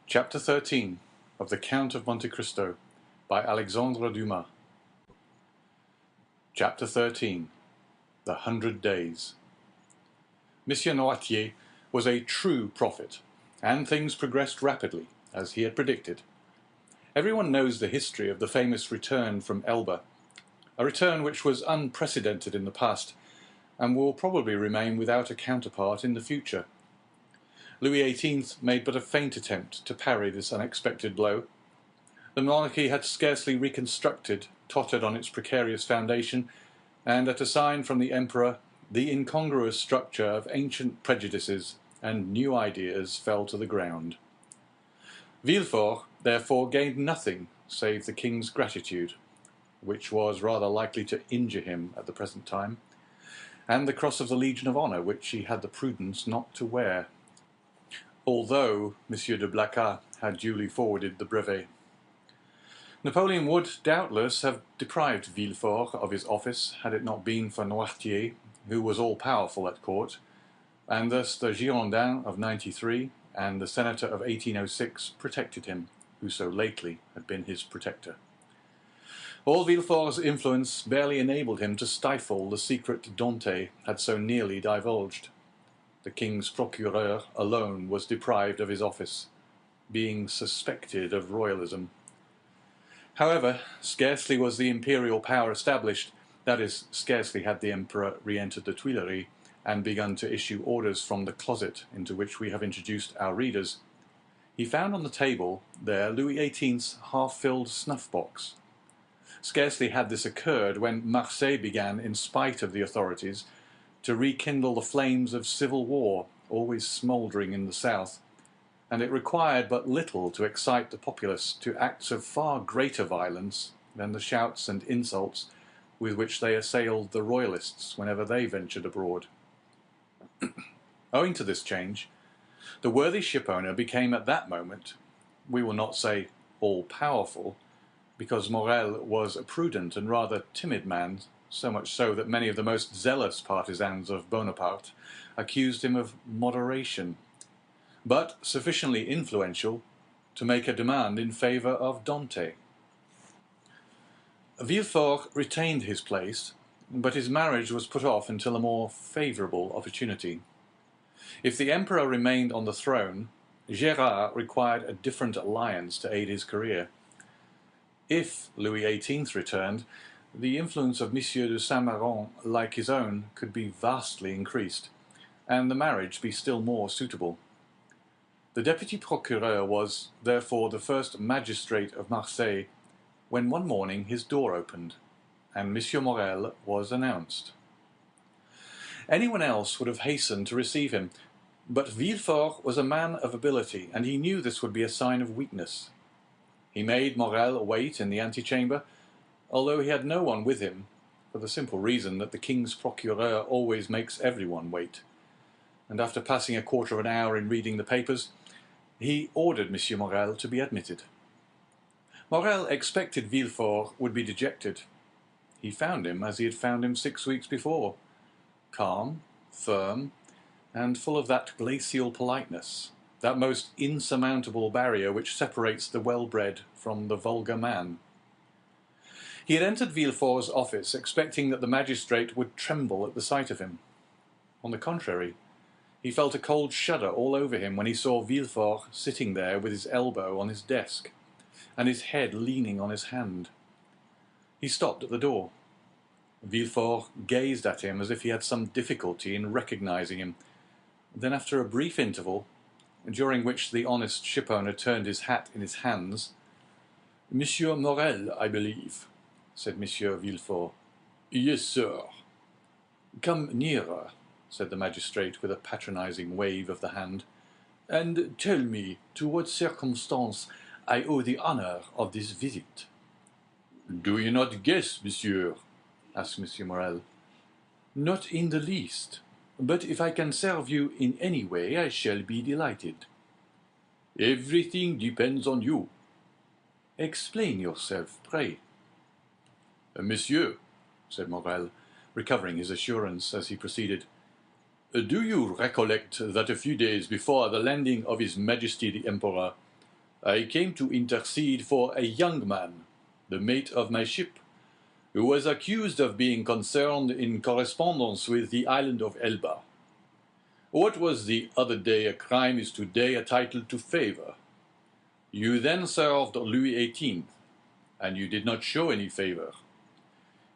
Chapter 13 of the Count of Monte Cristo by Alexandre Dumas. Chapter 13. The 100 Days. Monsieur Noirtier was a true prophet, and things progressed rapidly, as he had predicted. Everyone knows the history of the famous return from Elba, a return which was unprecedented in the past, and will probably remain without a counterpart in the future. Louis XVIII made but a faint attempt to parry this unexpected blow. The monarchy had scarcely reconstructed, tottered on its precarious foundation, and at a sign from the emperor, the incongruous structure of ancient prejudices and new ideas fell to the ground. Villefort, therefore, gained nothing save the king's gratitude, which was rather likely to injure him at the present time, and the cross of the Legion of Honor, which he had the prudence not to wear, although Monsieur de Blacas had duly forwarded the brevet. Napoleon would, doubtless, have deprived Villefort of his office had it not been for Noirtier, who was all-powerful at court, and thus the Girondin of '93 and the Senator of 1806 protected him, who so lately had been his protector. All Villefort's influence barely enabled him to stifle the secret Dantès had so nearly divulged. The king's procureur alone was deprived of his office, being suspected of royalism. However, scarcely was the imperial power established, that is, scarcely had the emperor re-entered the Tuileries and begun to issue orders from the closet into which we have introduced our readers, he found on the table there Louis XVIII's half-filled snuff-box. Scarcely had this occurred when Marseille began, in spite of the authorities, to rekindle the flames of civil war, always smouldering in the south, and it required but little to excite the populace to acts of far greater violence than the shouts and insults with which they assailed the royalists whenever they ventured abroad. Owing to this change, the worthy shipowner became at that moment, we will not say all-powerful, because Morel was a prudent and rather timid man, so much so that many of the most zealous partisans of Bonaparte accused him of moderation, but sufficiently influential to make a demand in favour of Dantès. Villefort retained his place, but his marriage was put off until a more favourable opportunity. If the emperor remained on the throne, Gérard required a different alliance to aid his career. If Louis XVIII returned, the influence of Monsieur de Saint-Méran, like his own, could be vastly increased, and the marriage be still more suitable. The deputy procureur was, therefore, the first magistrate of Marseille, when one morning his door opened, and Monsieur Morel was announced. Anyone else would have hastened to receive him, but Villefort was a man of ability, and he knew this would be a sign of weakness. He made Morel wait in the antechamber, although he had no one with him, for the simple reason that the king's procureur always makes everyone wait, and after passing a quarter of an hour in reading the papers, he ordered Monsieur Morel to be admitted. Morel expected Villefort would be dejected. He found him as he had found him 6 weeks before, calm, firm, and full of that glacial politeness, that most insurmountable barrier which separates the well-bred from the vulgar man. He had entered Villefort's office expecting that the magistrate would tremble at the sight of him. On the contrary, he felt a cold shudder all over him when he saw Villefort sitting there with his elbow on his desk, and his head leaning on his hand. He stopped at the door. Villefort gazed at him as if he had some difficulty in recognizing him. Then, after a brief interval, during which the honest shipowner turned his hat in his hands, "Monsieur Morel, I believe," said Monsieur Villefort. "Yes, sir." "Come nearer," said the magistrate with a patronizing wave of the hand, "and tell me to what circumstance I owe the honour of this visit." "Do you not guess, monsieur?" asked Monsieur Morel. "Not in the least, but if I can serve you in any way, I shall be delighted." "Everything depends on you." "Explain yourself, pray." "Monsieur," said Morel, recovering his assurance as he proceeded, "do you recollect that a few days before the landing of His Majesty the Emperor, I came to intercede for a young man, the mate of my ship, who was accused of being concerned in correspondence with the island of Elba. What was the other day a crime is today a title to favor. You then served Louis XVIII, and you did not show any favor.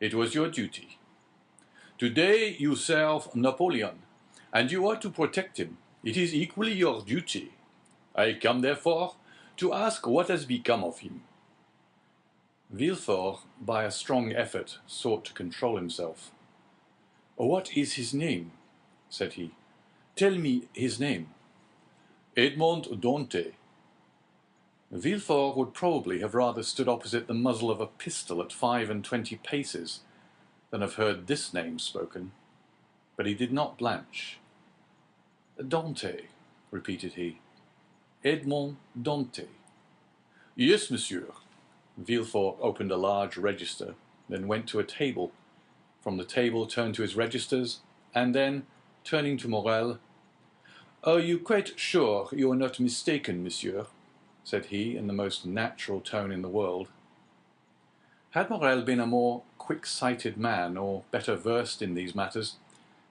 It was your duty. Today you serve Napoleon, and you are to protect him. It is equally your duty. I come, therefore, to ask what has become of him. Villefort, by a strong effort, sought to control himself. "What is his name?" said he. "Tell me his name." "Edmond Dantès." Villefort would probably have rather stood opposite the muzzle of a pistol at 25 paces than have heard this name spoken, but he did not blanch. "Dantès," repeated he. "Edmond Dantès." "Yes, monsieur." Villefort opened a large register, then went to a table. From the table turned to his registers, and then, turning to Morel, "Are you quite sure you are not mistaken, monsieur?" said he, in the most natural tone in the world. Had Morel been a more quick-sighted man, or better versed in these matters,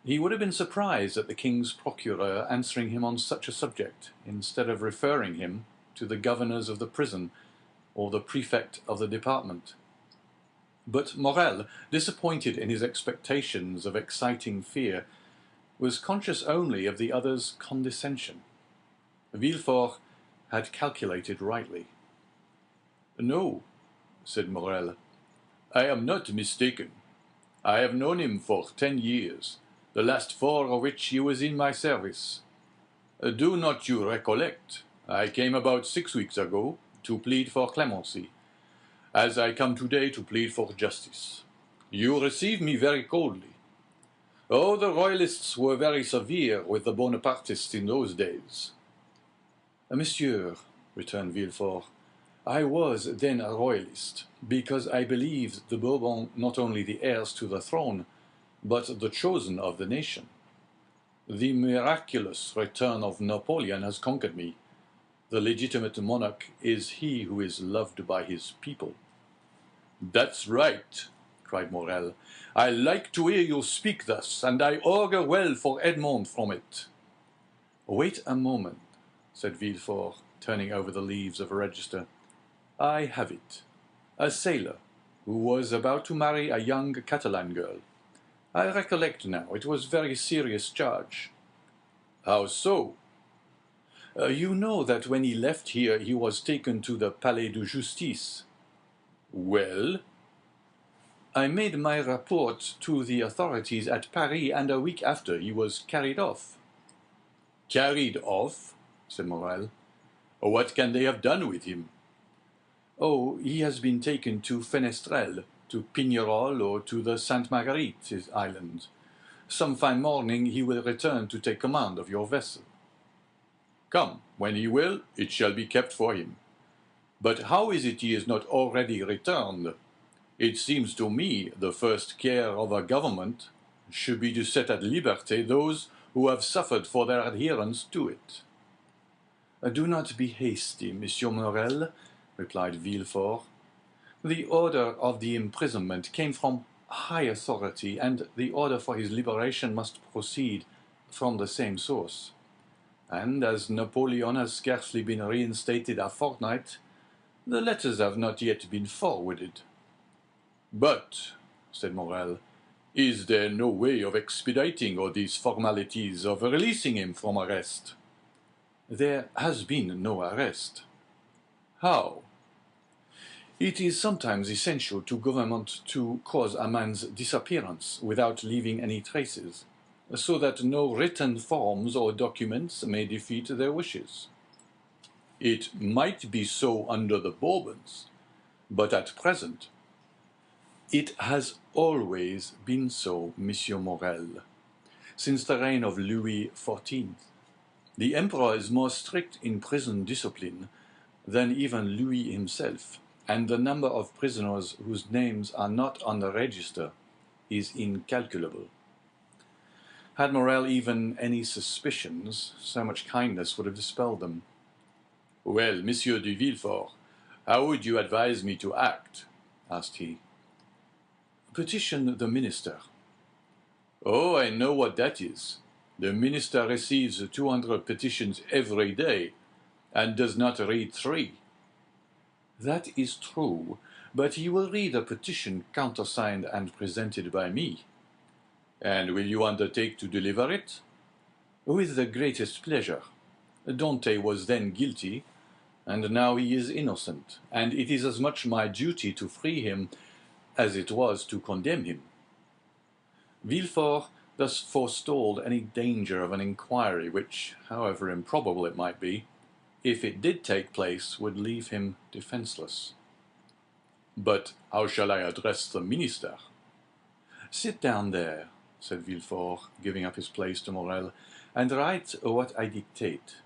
he would have been surprised at the king's procureur answering him on such a subject, instead of referring him to the governors of the prison or the prefect of the department. But Morel, disappointed in his expectations of exciting fear, was conscious only of the other's condescension. Villefort had calculated rightly. "No," said Morel, "I am not mistaken. I have known him for 10 years, the last 4 of which he was in my service. Do not you recollect? I came about 6 weeks ago to plead for clemency, as I come today to plead for justice. You receive me very coldly. Oh, the Royalists were very severe with the Bonapartists in those days." "Monsieur," returned Villefort, "I was then a Royalist, because I believed the Bourbons not only the heirs to the throne, but the chosen of the nation. The miraculous return of Napoleon has conquered me. The legitimate monarch is he who is loved by his people." "That's right," cried Morel. "I like to hear you speak thus, and I augur well for Edmond from it." "Wait a moment," said Villefort, turning over the leaves of a register. "I have it. A sailor, who was about to marry a young Catalan girl. I recollect now, it was a very serious charge." "How so?" "You know that when he left here he was taken to the Palais de Justice." "Well?" "I made my report to the authorities at Paris, and a week after he was carried off." "Carried off?" said Morel. "What can they have done with him?" "Oh, he has been taken to Fenestrelle, to Pignerol, or to the Sainte Marguerite island. Some fine morning he will return to take command of your vessel." "Come, when he will, it shall be kept for him. But how is it he is not already returned? It seems to me the first care of a government should be to set at liberty those who have suffered for their adherence to it." "Do not be hasty, Monsieur Morel," replied Villefort. "The order of the imprisonment came from high authority, and the order for his liberation must proceed from the same source. And as Napoleon has scarcely been reinstated a fortnight, the letters have not yet been forwarded." "But," said Morel, "is there no way of expediting all these formalities, of releasing him from arrest?" "There has been no arrest." "How?" "It is sometimes essential to government to cause a man's disappearance without leaving any traces, so that no written forms or documents may defeat their wishes." "It might be so under the Bourbons, but at present—" "It has always been so, Monsieur Morel, since the reign of Louis XIV. The Emperor is more strict in prison discipline than even Louis himself, and the number of prisoners whose names are not on the register is incalculable." Had Morel even any suspicions, so much kindness would have dispelled them. Well, Monsieur de Villefort, how would you advise me to act? Asked he. Petition the minister. Oh, I know what that is. The minister receives 200 petitions every day, and does not read 3. That is true, but he will read a petition countersigned and presented by me. And will you undertake to deliver it? With the greatest pleasure. Dante was then guilty, and now he is innocent, and it is as much my duty to free him as it was to condemn him. Villefort thus forestalled any danger of an inquiry which, however improbable it might be, if it did take place, would leave him defenceless. But how shall I address the minister? Sit down there, said Villefort, giving up his place to Morel, and write what I dictate.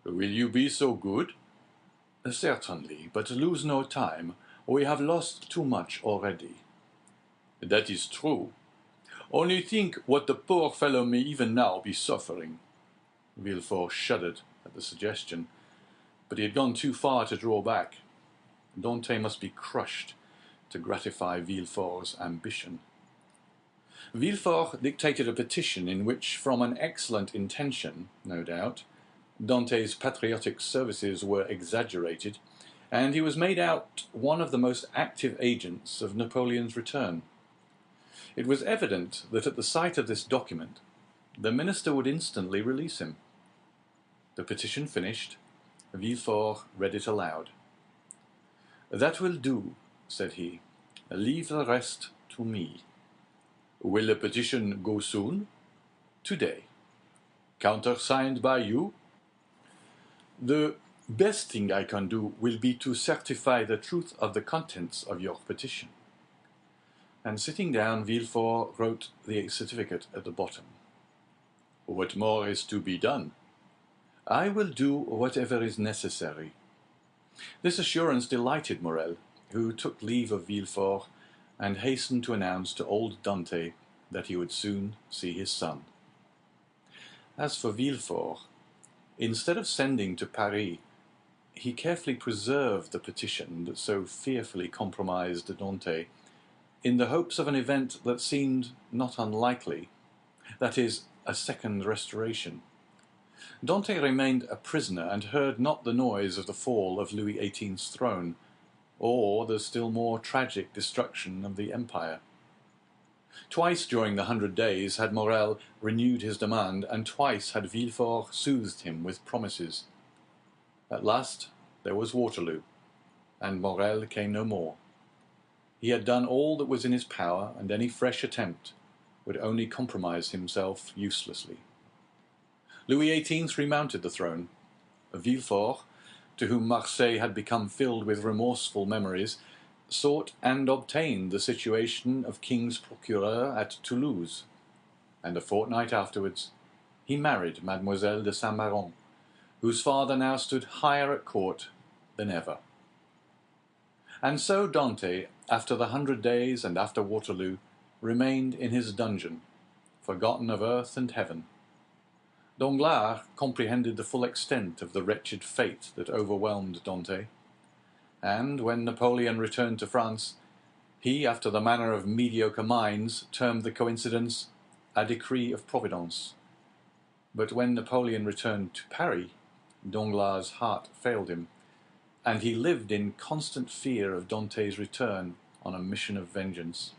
Will you be so good? Certainly, but lose no time. We have lost too much already. That is true. Only think what the poor fellow may even now be suffering. Villefort shuddered at the suggestion, but he had gone too far to draw back. Dante must be crushed to gratify Villefort's ambition. Villefort dictated a petition in which, from an excellent intention, no doubt, Dante's patriotic services were exaggerated, and he was made out one of the most active agents of Napoleon's return. It was evident that at the sight of this document, the minister would instantly release him. The petition finished, Villefort read it aloud. That will do, said he. Leave the rest to me. Will the petition go soon? Today. Countersigned by you? The best thing I can do will be to certify the truth of the contents of your petition. And sitting down, Villefort wrote the certificate at the bottom. What more is to be done? I will do whatever is necessary. This assurance delighted Morel, who took leave of Villefort and hastened to announce to old Dante that he would soon see his son. As for Villefort, instead of sending to Paris, he carefully preserved the petition that so fearfully compromised Dante, in the hopes of an event that seemed not unlikely, that is, a second restoration. Dante remained a prisoner and heard not the noise of the fall of Louis XVIII's throne, or the still more tragic destruction of the empire. Twice during the 100 days had Morel renewed his demand, and twice had Villefort soothed him with promises. At last there was Waterloo, and Morel came no more. He had done all that was in his power, and any fresh attempt would only compromise himself uselessly. Louis XVIII remounted the throne. Villefort, to whom Marseille had become filled with remorseful memories, sought and obtained the situation of king's procureur at Toulouse, and a fortnight afterwards he married Mademoiselle de Saint-Méran, whose father now stood higher at court than ever. And so Dante, after the 100 days and after Waterloo, remained in his dungeon, forgotten of earth and heaven. Danglars comprehended the full extent of the wretched fate that overwhelmed Dante, and when Napoleon returned to France, he, after the manner of mediocre minds, termed the coincidence a decree of Providence. But when Napoleon returned to Paris, Danglars' heart failed him, and he lived in constant fear of Dante's return on a mission of vengeance.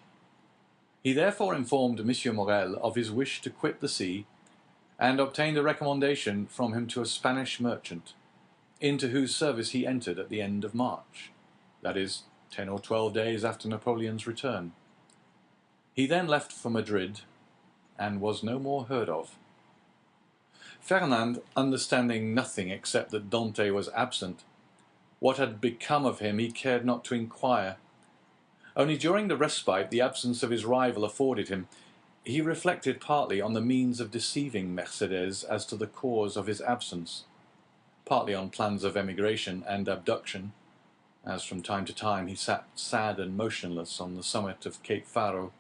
He therefore informed M. Morel of his wish to quit the sea, and obtained a recommendation from him to a Spanish merchant, into whose service he entered at the end of March, that is, 10 or 12 days after Napoleon's return. He then left for Madrid, and was no more heard of. Fernand, understanding nothing except that Dante was absent, what had become of him he cared not to inquire. Only during the respite the absence of his rival afforded him, he reflected partly on the means of deceiving Mercédès as to the cause of his absence, partly on plans of emigration and abduction, as from time to time he sat sad and motionless on the summit of Cape Faro,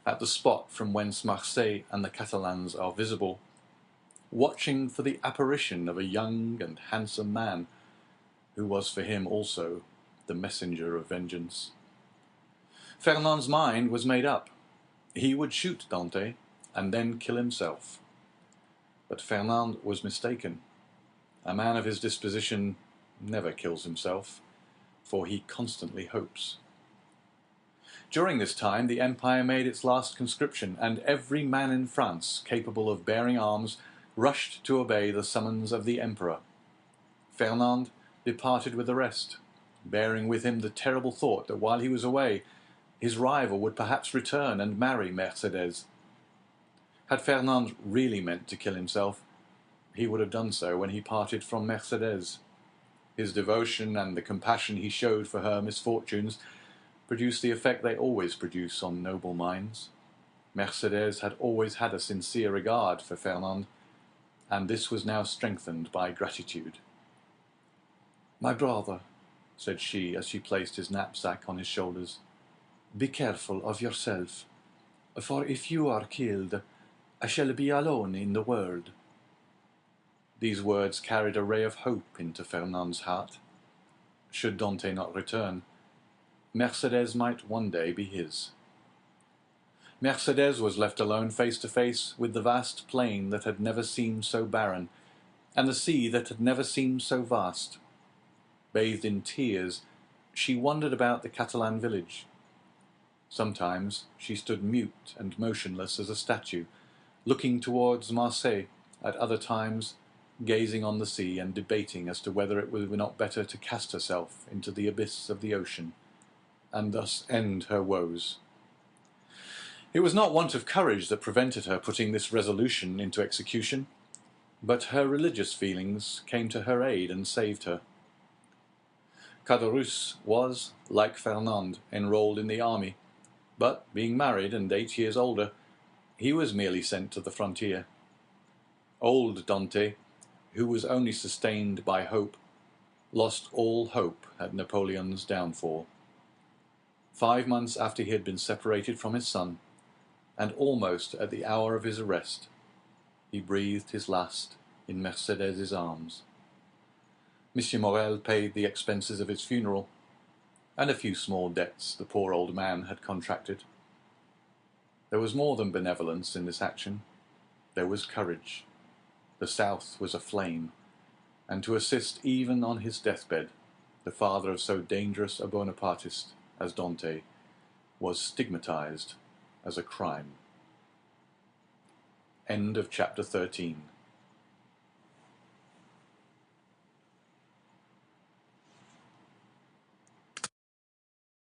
at the spot from whence Marseille and the Catalans are visible, watching for the apparition of a young and handsome man, who was for him also the messenger of vengeance. Fernand's mind was made up. He would shoot Dante and then kill himself. But Fernand was mistaken. A man of his disposition never kills himself, for he constantly hopes. During this time, the Empire made its last conscription, and every man in France capable of bearing arms rushed to obey the summons of the Emperor. Fernand departed with the rest, bearing with him the terrible thought that while he was away, his rival would perhaps return and marry Mercedes. Had Fernand really meant to kill himself, he would have done so when he parted from Mercedes. His devotion and the compassion he showed for her misfortunes produced the effect they always produce on noble minds. Mercedes had always had a sincere regard for Fernand, and this was now strengthened by gratitude. "My brother," said she as she placed his knapsack on his shoulders, "be careful of yourself, for if you are killed, I shall be alone in the world." These words carried a ray of hope into Fernand's heart. Should Dante not return, Mercedes might one day be his. Mercedes was left alone face to face with the vast plain that had never seemed so barren, and the sea that had never seemed so vast. Bathed in tears, she wandered about the Catalan village. Sometimes she stood mute and motionless as a statue, looking towards Marseille, at other times gazing on the sea and debating as to whether it were not better to cast herself into the abyss of the ocean, and thus end her woes. It was not want of courage that prevented her putting this resolution into execution, but her religious feelings came to her aid and saved her. Caderousse was, like Fernand, enrolled in the army, but, being married and 8 years older, he was merely sent to the frontier. Old Dante, who was only sustained by hope, lost all hope at Napoleon's downfall. 5 months after he had been separated from his son, and almost at the hour of his arrest, he breathed his last in Mercedes's arms. Monsieur Morel paid the expenses of his funeral, and a few small debts the poor old man had contracted. There was more than benevolence in this action. There was courage. The South was aflame, and to assist even on his deathbed the father of so dangerous a Bonapartist as Dante was stigmatized as a crime. End of chapter 13.